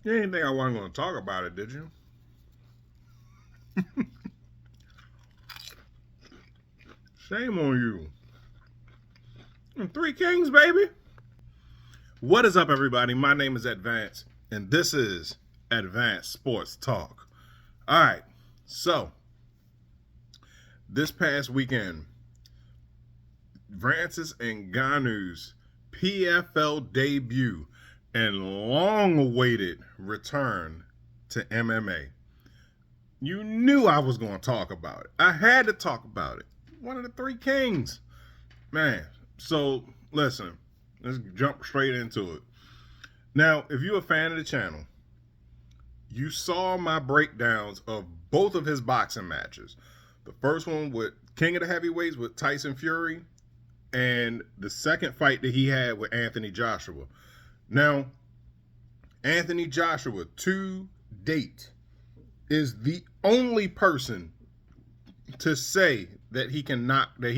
You didn't think I wasn't going to talk about it, did you? Shame on you. And Three Kings, baby. What is up, everybody? My name is Advance, and this is Advanced Sports Talk. All right, so this past weekend, Francis Ngannou's PFL debut and long-awaited return to MMA. You knew I was going to talk about it. I had to talk about it. One of the Three Kings. Man, so listen, let's jump straight into it. Now, if you're a fan of the channel, you saw my breakdowns of both of his boxing matches. The first one with King of the Heavyweights with Tyson Fury, and the second fight that he had with Anthony Joshua. Now, Anthony Joshua, to date, is the only person to say that he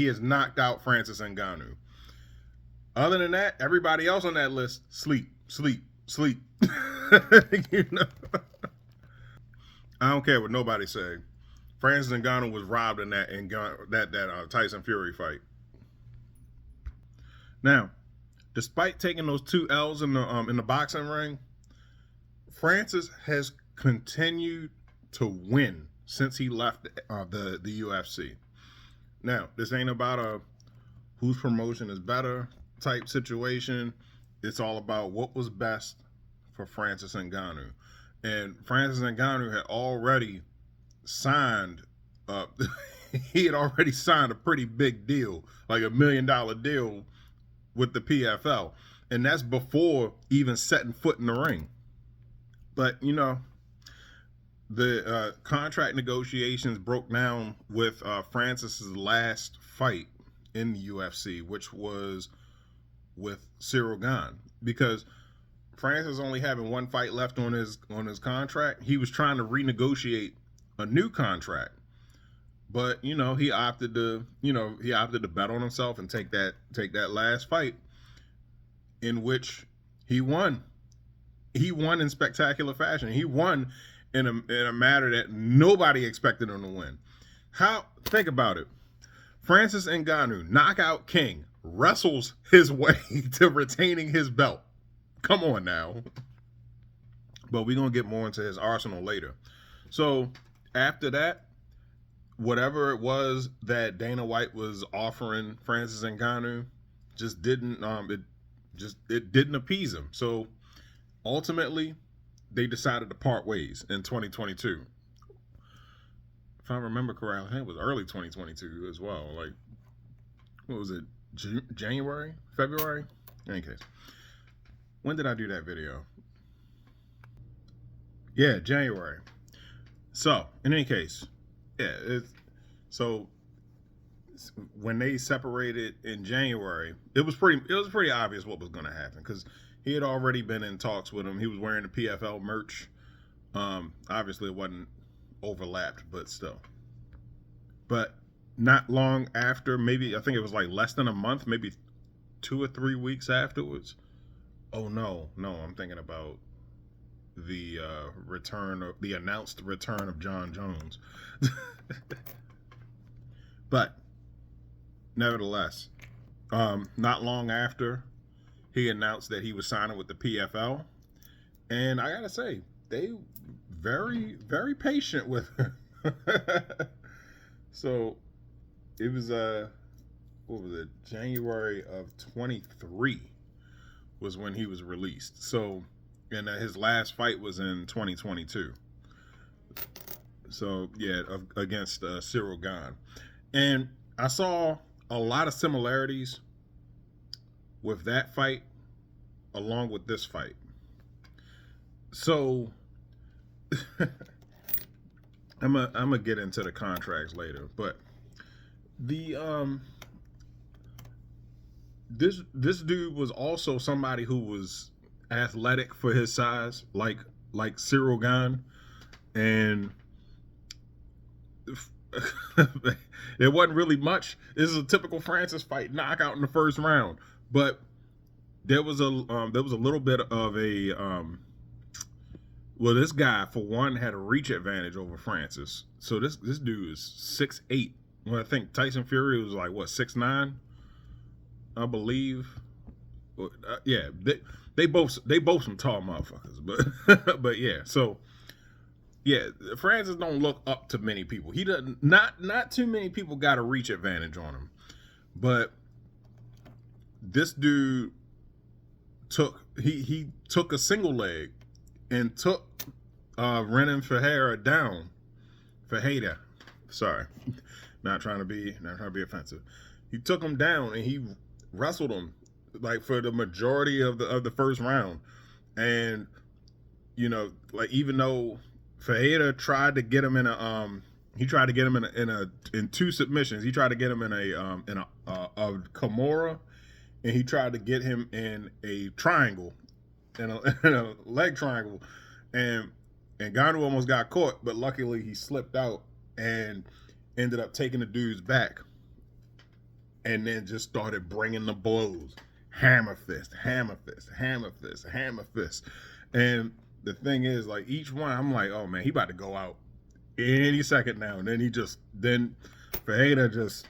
has knocked out Francis Ngannou. Other than that, everybody else on that list, sleep. You know? I don't care what nobody say. Francis Ngannou was robbed in that Tyson Fury fight. Now, despite taking those 2 L's in the boxing ring, Francis has continued to win since he left the UFC. Now, this ain't about a whose promotion is better type situation. It's all about what was best for Francis Ngannou. And Francis Ngannou had already signed he had already signed a pretty big deal, like $1 million deal with the PFL. And that's before even setting foot in the ring. But, you know, the contract negotiations broke down with Francis's last fight in the UFC, which was with Cyril Gane, because Francis only having 1 fight left on his contract. He was trying to renegotiate a new contract, but you know, he opted to bet on himself and take that last fight, in which he won. He won in spectacular fashion. He won in a matter that nobody expected him to win. Think about it. Francis Ngannou, knockout king, wrestles his way to retaining his belt. Come on now. But we're going to get more into his arsenal later. So after that, whatever it was that Dana White was offering Francis Ngannou just didn't it didn't appease him. So ultimately, they decided to part ways in 2022. If I remember correctly, I think it was early 2022 as well. Like, what was it? January? February? In any case. When did I do that video? Yeah, January. So, in any case, yeah. So when they separated in January, it was pretty obvious what was going to happen, because he had already been in talks with him. He was wearing the PFL merch. Obviously, it wasn't overlapped, but still. But not long after, maybe I think it was like less than a month, maybe 2 or 3 weeks afterwards. Oh no, I'm thinking about the announced return of John Jones. But nevertheless, not long after, he announced that he was signing with the PFL, and I gotta say, they very, very patient with him. So it was what was it? January of 23 was when he was released. So, and his last fight was in 2022. So yeah, against Cyril Gane, and I saw a lot of similarities with that fight along with this fight. So I'm gonna get into the contracts later, but the this dude was also somebody who was athletic for his size, like Cyril Gane, and it wasn't really much. This is a typical Francis fight, knockout in the first round, but there was a little bit of a Well, this guy, for one, had a reach advantage over Francis. So this dude is 6'8". Well, I think Tyson Fury was like, what, 6'9", I believe. Yeah, they both some tall motherfuckers, but but yeah. So yeah, Francis don't look up to many people. He doesn't. Not too many people got a reach advantage on him, but this dude he took a single leg and took Renan Ferreira down. Ferreira, sorry, not trying to be offensive. He took him down and he wrestled him like for the majority of the first round, and you know, like even though Ferreira tried to get him in in two submissions. He tried to get him in a Kimura, and he tried to get him in a triangle, in a leg triangle, and Ngannou almost got caught, but luckily he slipped out and ended up taking the dude's back, and then just started bringing the blows, hammer fist, hammer fist, hammer fist, hammer fist, and the thing is, like each one, I'm like, oh man, he about to go out any second now, and then Ferreira just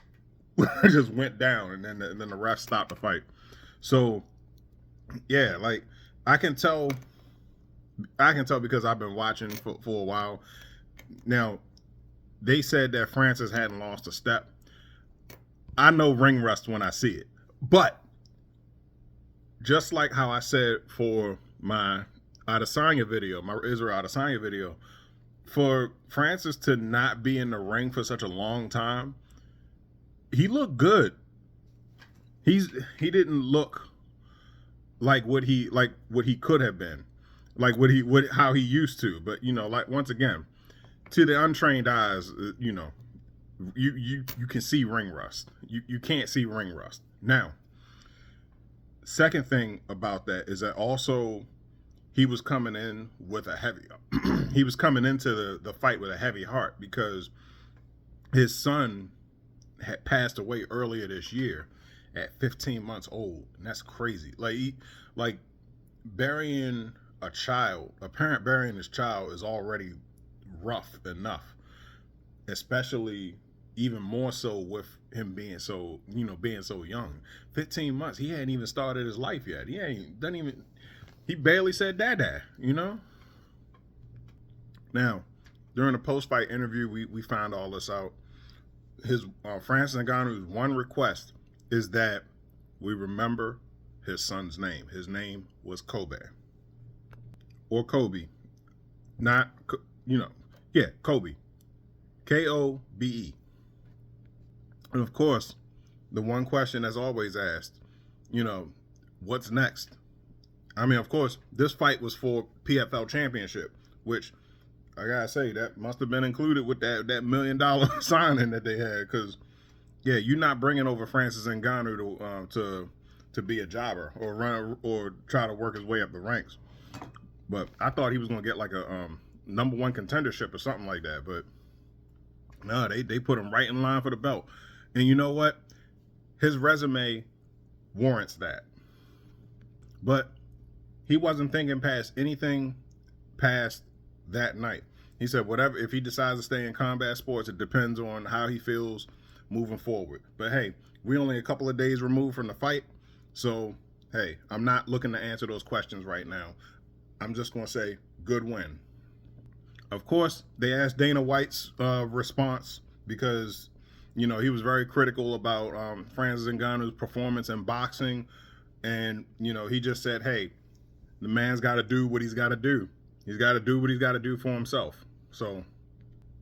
went down, and then the ref stopped the fight. So yeah, like I can tell because I've been watching for a while now. They said that Francis hadn't lost a step. I know ring rust when I see it, but just like how I said for my Adesanya video, my Israel Adesanya video, for Francis to not be in the ring for such a long time, he looked good. He didn't look like what he could have been, like how he used to. But you know, like once again, to the untrained eyes, you know, you can see ring rust. You can't see ring rust. Now, second thing about that is that also he was coming in with a heavy he was coming into the fight with a heavy heart, because his son had passed away earlier this year at 15 months old, and that's crazy. Like burying a parent burying his child is already rough enough, especially even more so with him being so young. 15 months, he hadn't even started his life yet. He barely said dada, you know? Now, during the post-fight interview, we found all this out. His Francis Ngannou's one request is that we remember his son's name. His name was Kobe. Or Kobe. Not, you know, yeah, Kobe. Kobe. And of course, the one question that's always asked, you know, what's next? I mean, of course, this fight was for PFL Championship, which I gotta say, that must have been included with that $1 million signing that they had. Because, yeah, you're not bringing over Francis Ngannou to be a jobber or run or try to work his way up the ranks. But I thought he was gonna get like a #1 contendership or something like that. But no, they put him right in line for the belt. And you know what? His resume warrants that. But he wasn't thinking past anything past that night. He said, whatever, if he decides to stay in combat sports, it depends on how he feels moving forward. But hey, we're only a couple of days removed from the fight. So, hey, I'm not looking to answer those questions right now. I'm just going to say, good win. Of course, they asked Dana White's response, because, you know, he was very critical about Francis Ngannou's performance in boxing. And, you know, he just said, hey, the man's got to do what he's got to do. He's got to do what he's got to do for himself. So,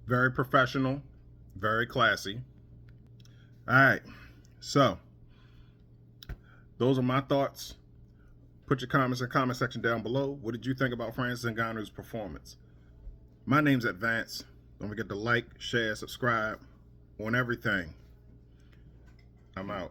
very professional, very classy. All right. So, those are my thoughts. Put your comments in the comment section down below. What did you think about Francis Ngannou's performance? My name's Advance. Don't forget to like, share, subscribe on everything. I'm out.